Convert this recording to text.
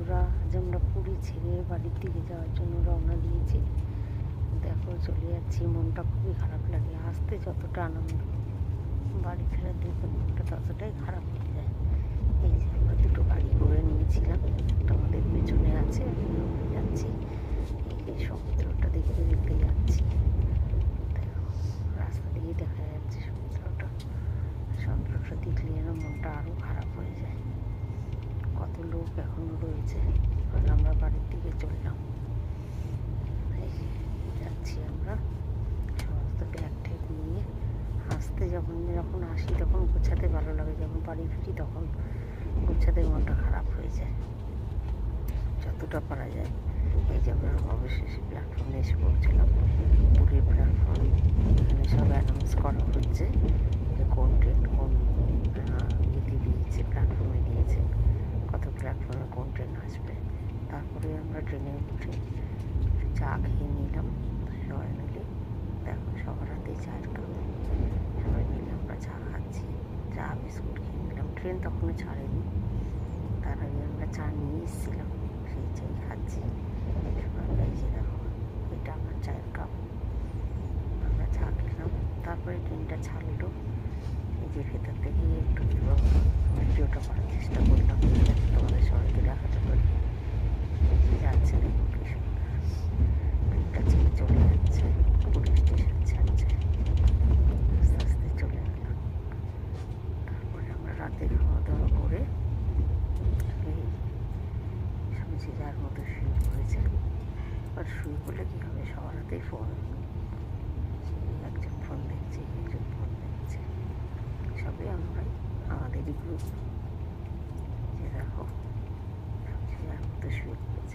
বন্ধুরা, আজ আমরা পুরী ছেড়ে বাড়ির দিকে যাওয়ার জন্য রওনা দিয়েছি। দেখো চলে যাচ্ছি, মনটা খুবই খারাপ লাগে। আসতে যতটা আনন্দ, বাড়ি ফেরার দিকে মনটা ততটাই খারাপ হয়ে যায়। এই যে আমরা দুটো গাড়ি করে নিয়েছিলাম, একটা আমাদের পেছনে আছে, আমরা যাচ্ছি। এই যে সমুদ্রটা দেখতে দেখতে যাচ্ছি। দেখো রাস্তা দিয়ে দেখা যাচ্ছে সমুদ্রটা। সমুদ্রটা দেখলে যেন মনটা আরও খারাপ হয়ে যায়। কত লোক এখনো রয়েছে, আর আমরা বাড়ির দিকে চললাম। এই যাচ্ছি আমরা, সমস্ত ব্যাগ ট্যাগ নিয়ে। আসতে যখন আসি তখন গোছাতে ভালো লাগে, যখন বাড়ি ফিরি তখন গোছাতে মনটা খারাপ হয়ে যায় যতটা পারা যায়। এই যে আমরা অবশেষে প্ল্যাটফর্মে এসে পৌঁছলাম, পুরীর প্ল্যাটফর্ম। এখানে সব অ্যানাউন্স করা হচ্ছে যে কোন ট্রেন কোন ইয়েতে দিয়েছে, প্ল্যাটফর্মে দিয়েছে, কত প্ল্যাটফর্মে কোন ট্রেন আসবে। তারপরে আমরা ট্রেনে উঠে চা খেয়ে নিলাম সবাই মিলে। দেখো সবার হাতে চায়ের কাপ, সবাই মিলে আমরা চা খাচ্ছি, চা বিস্কুট খেয়ে নিলাম। ট্রেন তখনও ছাড়েনি, তার আগে আমরা চা নিয়ে এসেছিলাম, সেই চাই খাচ্ছি। এই যে দেখো, এটা আমার চায়ের কাপ, আমরা চা খেলাম। তারপরে ট্রেনটা ছাড়লো। এই যে ভেতর থেকে একটু ভিডিওটা করার চেষ্টা করলাম, যাতে তোমাদের সবাইকে দেখাতে পারি। যাচ্ছে দেখুন কি সুন্দর, ট্রেনটা ছেড়ে চলে যাচ্ছে, পুলিশ স্টেশন ছাড়ছে, আস্তে আস্তে চলে গেল। তারপরে আমরা রাতে খাওয়া দাওয়া করে এই শুনছি যার মতো শুয়ে পড়েছে। আর শুয়ে পড়লে কী হবে, সবার হাতেই ফোন। একজন ফোন দেখছে, একজন ফোন দেখছে, সবই আমরাই, আমাদেরই গ্রুপ। যে দেখো যার মতো শুয়ে পড়েছে।